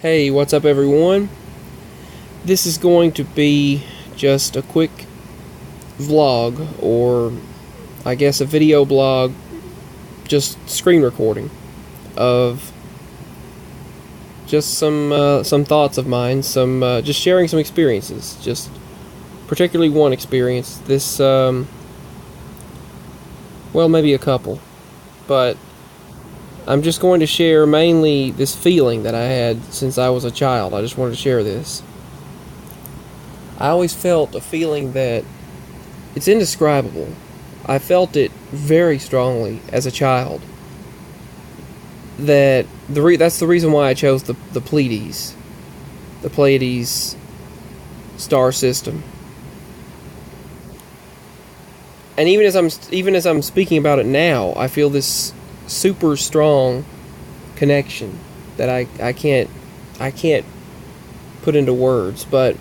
Hey, what's up everyone? This is going to be just a quick vlog, or I guess a video blog, just screen recording of just some thoughts of mine, just sharing some experiences, just particularly one experience. This, well, maybe a couple, but I'm just going to share mainly this feeling that I had since I was a child. I just wanted to share this. I always felt a feeling that it's indescribable. I felt it very strongly as a child. That's the reason why I chose the Pleiades star system. And even as I'm speaking about it now, I feel this super strong connection that I can't put into words. But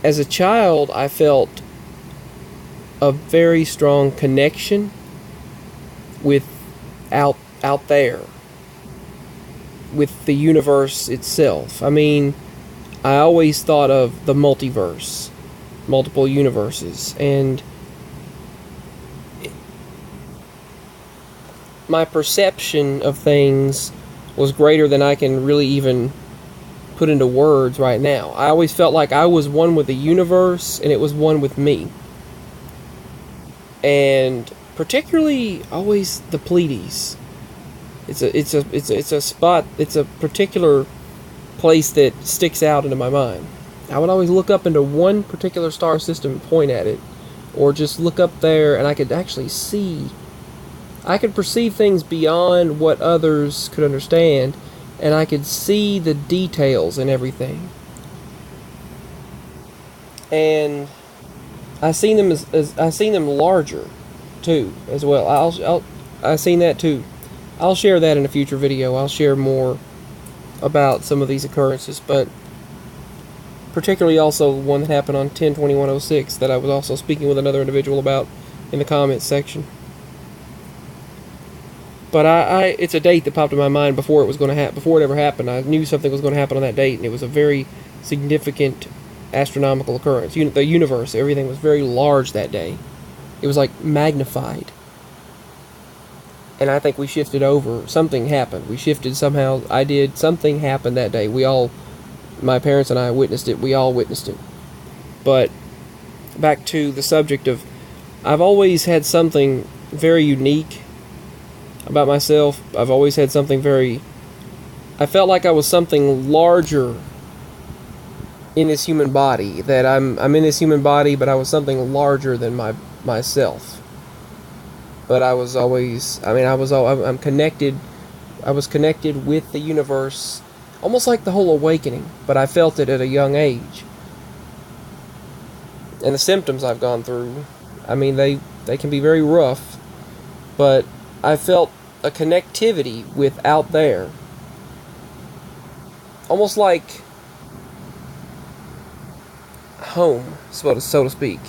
as a child, I felt a very strong connection with out there, with the universe itself. I mean, I always thought of the multiverse, multiple universes, and my perception of things was greater than I can really even put into words right now. I always felt like I was one with the universe and it was one with me. And particularly always the Pleiades. It's a spot, it's a particular place that sticks out into my mind. I would always look up into one particular star system and point at it, or just look up there and I could actually see. I could perceive things beyond what others could understand, and I could see the details and everything. And I seen them I seen them larger too as well. I seen that too. I'll share that in a future video. I'll share more about some of these occurrences, but particularly also one that happened on 10/21/06 that I was also speaking with another individual about in the comments section. But it's a date that popped in my mind before it was going to happen. Before it ever happened, I knew something was going to happen on that date, and it was a very significant astronomical occurrence. The universe, everything was very large that day. It was like magnified. And I think we shifted over. Something happened. We shifted somehow. Something happened that day. My parents and I witnessed it. We all witnessed it. But back to the subject of, I've always had something very unique about myself. I've always had something I felt like I was something larger in this human body. That I'm in this human body, but I was something larger than myself. But I was always, I'm connected. I was connected with the universe, almost like the whole awakening. But I felt it at a young age. And the symptoms I've gone through, they can be very rough, but I felt a connectivity with out there. Almost like home, so to speak.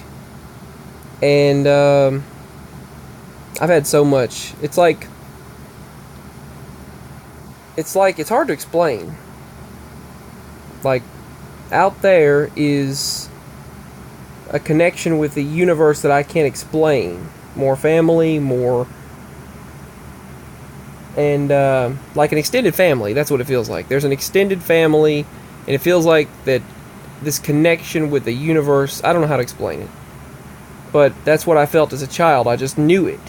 And I've had so much. It's hard to explain. Like, out there is a connection with the universe that I can't explain. More family, more. And like an extended family, that's what it feels like. There's an extended family, and it feels like that this connection with the universe. I don't know how to explain it, but that's what I felt as a child. I just knew it.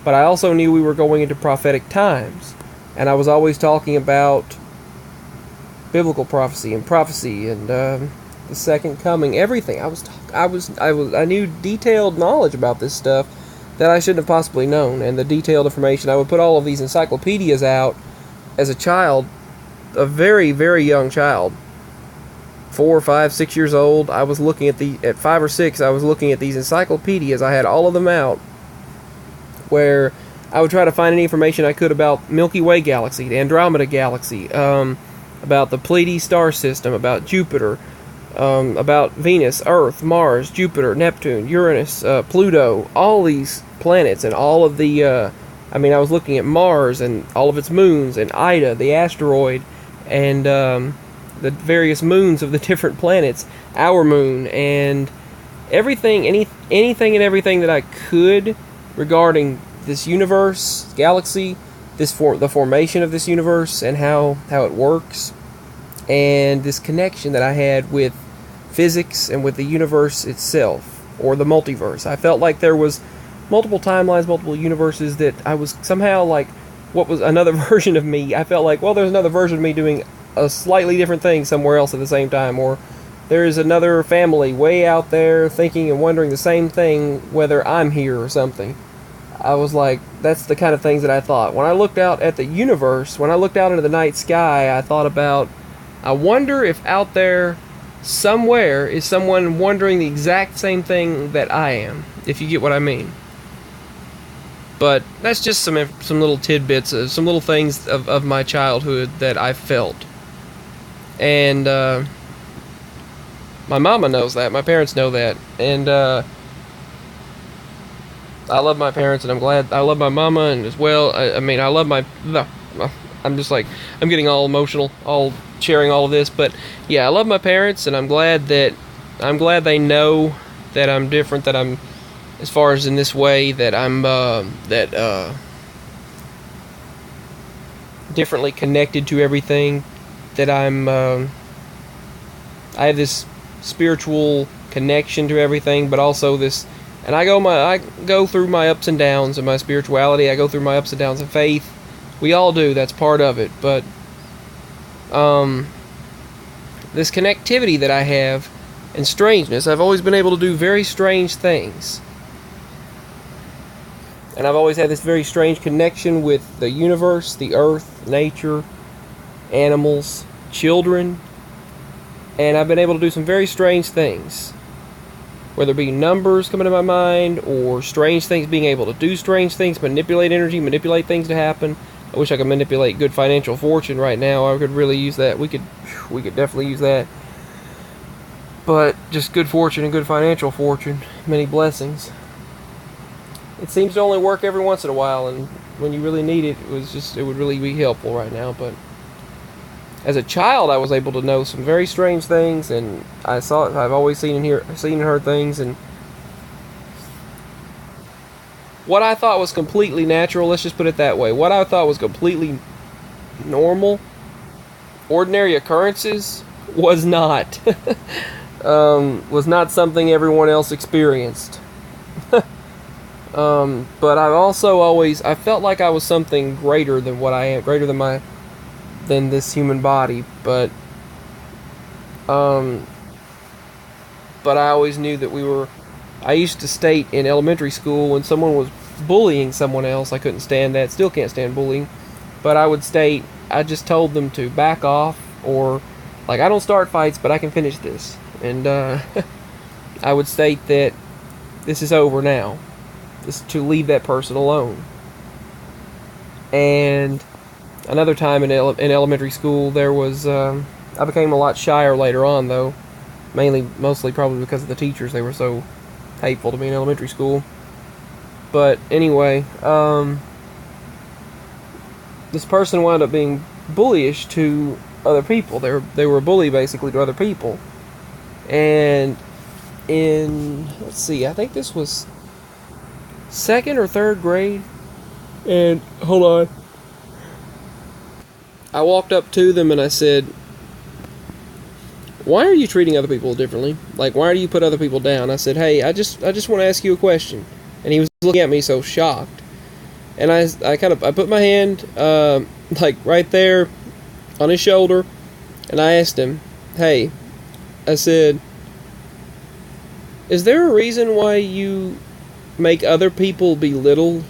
But I also knew we were going into prophetic times, and I was always talking about biblical prophecy and the second coming, everything. I knew detailed knowledge about this stuff that I shouldn't have possibly known, and the detailed information. I would put all of these encyclopedias out as a child, a very, very young child, 4, 5, 6 years old. I was looking at 5 or 6. I was looking at these encyclopedias. I had all of them out, where I would try to find any information I could about Milky Way galaxy, the Andromeda galaxy, about the Pleiades star system, about Jupiter, about Venus, Earth, Mars, Jupiter, Neptune, Uranus, Pluto, all these planets, and all of the I was looking at Mars and all of its moons, and Ida, the asteroid, and the various moons of the different planets, our moon, and anything and everything that I could regarding this universe, galaxy, the formation of this universe, and how it works, and this connection that I had with physics and with the universe itself, or the multiverse. I felt like there was multiple timelines, multiple universes, that I was somehow like, what was another version of me? I felt like, well, there's another version of me doing a slightly different thing somewhere else at the same time, or there's another family way out there thinking and wondering the same thing, whether I'm here or something. I was like, that's the kind of things that I thought. When I looked out at the universe, when I looked out into the night sky, I thought about, I wonder if out there somewhere is someone wondering the exact same thing that I am, if you get what I mean. But that's just some little tidbits, some little things of my childhood that I felt. And my mama knows that, my parents know that, and I love my parents, and I'm glad. I love my mama, and as well, I mean, I love my. I'm just like, I'm getting all emotional, all sharing all of this, but yeah, I love my parents, and I'm glad they know that I'm different, that I'm, as far as in this way, that I'm differently connected to everything, that I have this spiritual connection to everything, but also this. And I go through my ups and downs of my spirituality. I go through my ups and downs of faith. We all do. That's part of it. But this connectivity that I have, and strangeness, I've always been able to do very strange things. And I've always had this very strange connection with the universe, the earth, nature, animals, children. And I've been able to do some very strange things. Whether it be numbers coming to my mind, or strange things, being able to do strange things, manipulate energy, manipulate things to happen. I wish I could manipulate good financial fortune right now. I could really use that. We could definitely use that. But just good fortune and good financial fortune, many blessings. It seems to only work every once in a while, and when you really need it, it would really be helpful right now. But as a child, I was able to know some very strange things, and I've always seen and heard things, and what I thought was completely natural, let's just put it that way, what I thought was completely normal, ordinary occurrences, was not. Was not something everyone else experienced. But I've also I felt like I was something greater than what I am, greater than this human body, but I always knew that I used to state in elementary school when someone was bullying someone else, I couldn't stand that, still can't stand bullying, but I just told them to back off, or, like, I don't start fights, but I can finish this, and I would state that this is over now, this to leave that person alone. And another time in elementary school, there was, I became a lot shyer later on, though. Mostly probably because of the teachers. They were so hateful to me in elementary school. But anyway, this person wound up being bullyish to other people. They were a bully, basically, to other people. And let's see, I think this was 2nd or 3rd grade. And, hold on. I walked up to them and I said, why are you treating other people differently? Like, why do you put other people down? I said, hey, I just want to ask you a question. And he was looking at me so shocked. And I put my hand, like, right there on his shoulder, and I asked him, hey, I said, is there a reason why you make other people belittled?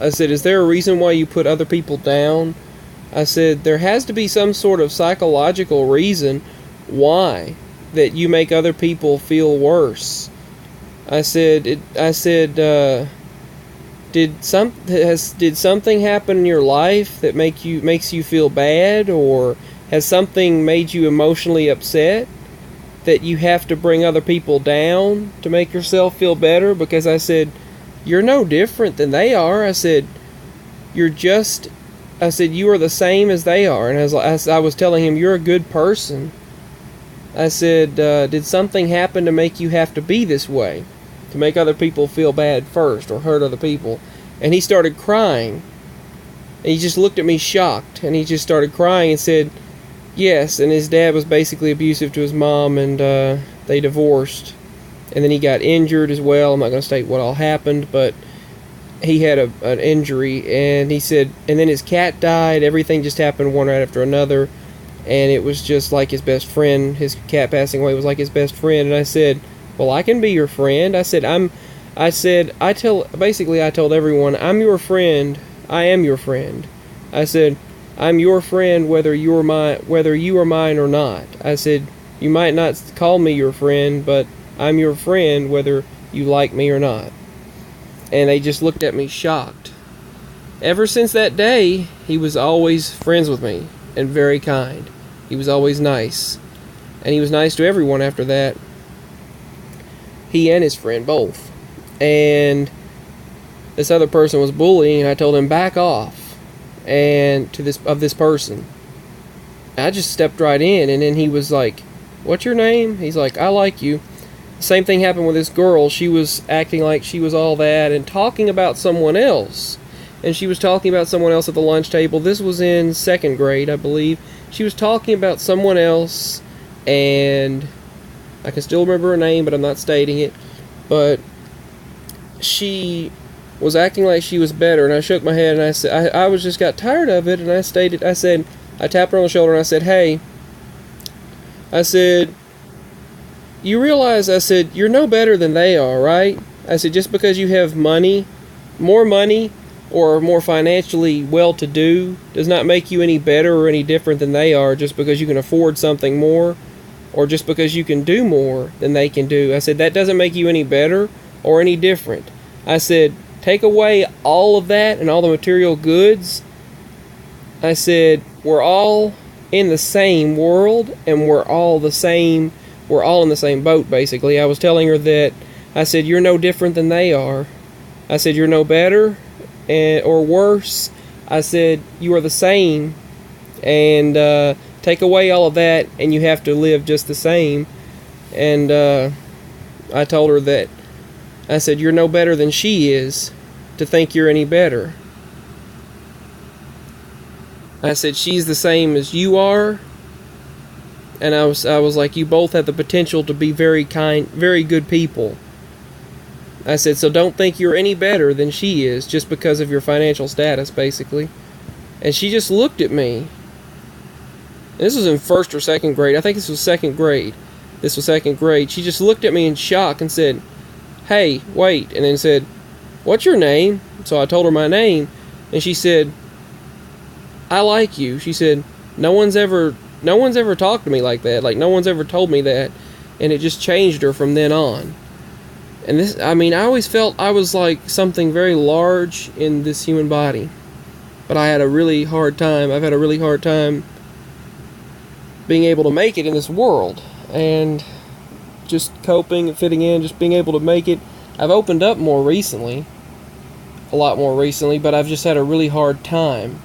I said, is there a reason why you put other people down? I said, there has to be some sort of psychological reason why that you make other people feel worse. I said, did something happen in your life that makes you feel bad, or has something made you emotionally upset that you have to bring other people down to make yourself feel better? Because I said, you're no different than they are. I said, you're just I said, you are the same as they are. And I was telling him, you're a good person. I said, did something happen to make you have to be this way? To make other people feel bad first or hurt other people? And he started crying. And he just looked at me shocked. And he just started crying and said, yes. And his dad was basically abusive to his mom, and they divorced. And then he got injured as well. I'm not going to state what all happened, but he had an injury. And he said, and then his cat died. Everything just happened one right after another. And it was just like his best friend. His cat passing away was like his best friend. And I said, well, I can be your friend. I told everyone, I'm your friend. I am your friend. I said, I'm your friend whether you are mine or not. I said, you might not call me your friend, but I'm your friend whether you like me or not. And they just looked at me shocked. Ever since that day, he was always friends with me and very kind. He was always nice. And he was nice to everyone after that. He and his friend both. And this other person was bullying, and I told him, back off this person. I just stepped right in, and then he was like, what's your name? He's like, I like you. Same thing happened with this girl. She was acting like she was all that and talking about someone else. And she was talking about someone else at the lunch table. This was in 2nd grade, I believe. She was talking about someone else, and I can still remember her name, but I'm not stating it. But she was acting like she was better, and I shook my head, and I said, I just got tired of it, and I tapped her on the shoulder, and I said, hey, I said, you realize, I said, you're no better than they are, right? I said, just because you have money, more money, or more financially well-to-do, does not make you any better or any different than they are, just because you can afford something more, or just because you can do more than they can do. I said, that doesn't make you any better or any different. I said, take away all of that and all the material goods. I said, we're all in the same world, and we're all in the same boat, basically. I was telling her that, I said, you're no different than they are. I said, you're no better or worse. I said, you are the same, and take away all of that, and you have to live just the same. And I told her that, I said, you're no better than she is to think you're any better. I said, she's the same as you are. And I was like, you both have the potential to be very kind, very good people. I said, so don't think you're any better than she is just because of your financial status, basically. And she just looked at me. This was in 1st or 2nd grade. I think this was 2nd grade. This was 2nd grade. She just looked at me in shock and said, hey, wait. And then said, what's your name? So I told her my name. And she said, I like you. She said, no one's ever talked to me like that. Like, no one's ever told me that. And it just changed her from then on. And this, I always felt I was like something very large in this human body. But I had a really hard time. I've had a really hard time being able to make it in this world. And just coping and fitting in, just being able to make it. I've opened up more recently. A lot more recently. But I've just had a really hard time.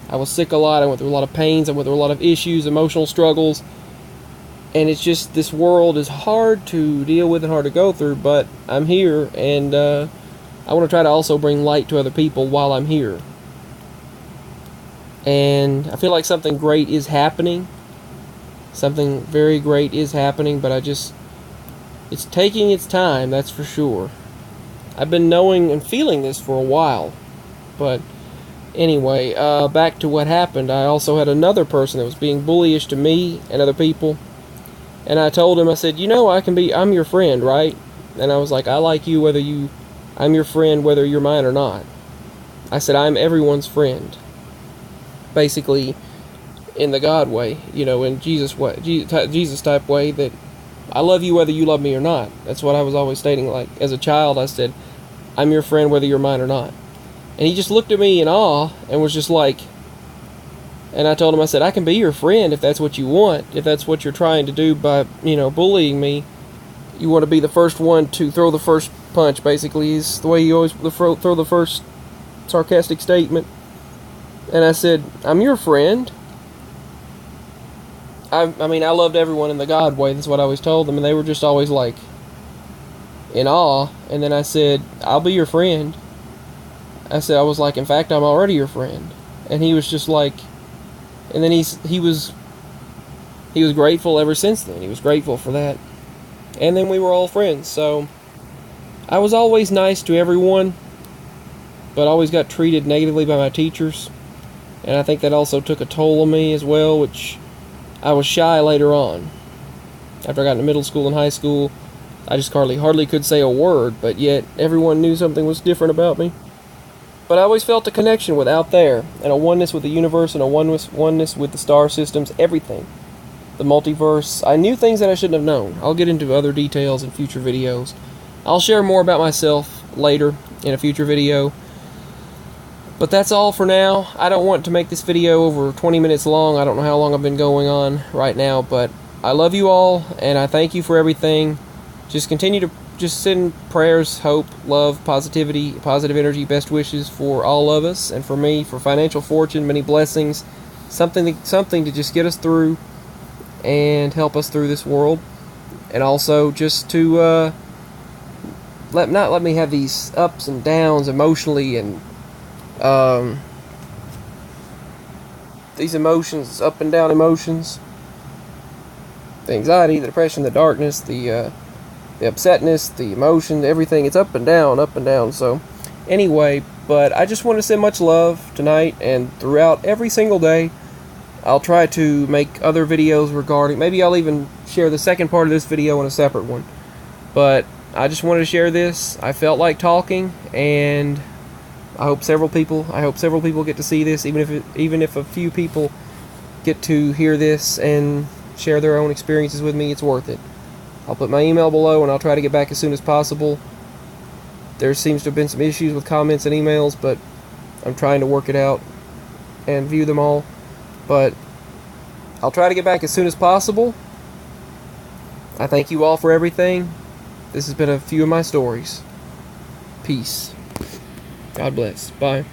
I was sick a lot. I went through a lot of pains. I went through a lot of issues, emotional struggles. And it's just, this world is hard to deal with and hard to go through, but I'm here, and I want to try to also bring light to other people while I'm here. And I feel like something great is happening. Something very great is happening, but it's taking its time, that's for sure. I've been knowing and feeling this for a while, but anyway, back to what happened. I also had another person that was being bullyish to me and other people. And I told him, I said, I'm your friend, right? And I was like, I like you I'm your friend whether you're mine or not. I said, I'm everyone's friend. Basically, in the God way, in Jesus way, Jesus type way, that I love you whether you love me or not. That's what I was always stating. Like, as a child, I said, I'm your friend whether you're mine or not. And he just looked at me in awe and was just like, and I told him, I said, I can be your friend if that's what you want. If that's what you're trying to do by, bullying me. You want to be the first one to throw the first punch, basically, is the way you always throw the first sarcastic statement. And I said, I'm your friend. I mean, I loved everyone in the God way. That's what I always told them. And they were just always like in awe. And then I said, I'll be your friend. I said, I was like, in fact, I'm already your friend. And he was just like, and then he was grateful ever since then. He was grateful for that. And then we were all friends. So I was always nice to everyone, but always got treated negatively by my teachers. And I think that also took a toll on me as well, which I was shy later on. After I got into middle school and high school, I just hardly could say a word, but yet everyone knew something was different about me. But I always felt a connection with out there, and a oneness with the universe, and a oneness with the star systems, everything. The multiverse. I knew things that I shouldn't have known. I'll get into other details in future videos. I'll share more about myself later in a future video. But that's all for now. I don't want to make this video over 20 minutes long. I don't know how long I've been going on right now, but I love you all, and I thank you for everything. Just continue to just send prayers, hope, love, positivity, positive energy, best wishes for all of us, and for me, for financial fortune, many blessings, something to just get us through and help us through this world. And also just to not let me have these ups and downs emotionally, and these emotions, up and down emotions, the anxiety, the depression, the darkness, the upsetness, the emotion, everything. It's up and down. So anyway, but I just want to send much love tonight and throughout every single day. I'll try to make other videos regarding, maybe I'll even share the second part of this video in a separate one. But I just wanted to share this. I felt like talking, and I hope several people get to see this, even if a few people get to hear this and share their own experiences with me. It's worth it. I'll put my email below, and I'll try to get back as soon as possible. There seems to have been some issues with comments and emails, but I'm trying to work it out and view them all. But I'll try to get back as soon as possible. I thank you all for everything. This has been a few of my stories. Peace. God bless. Bye.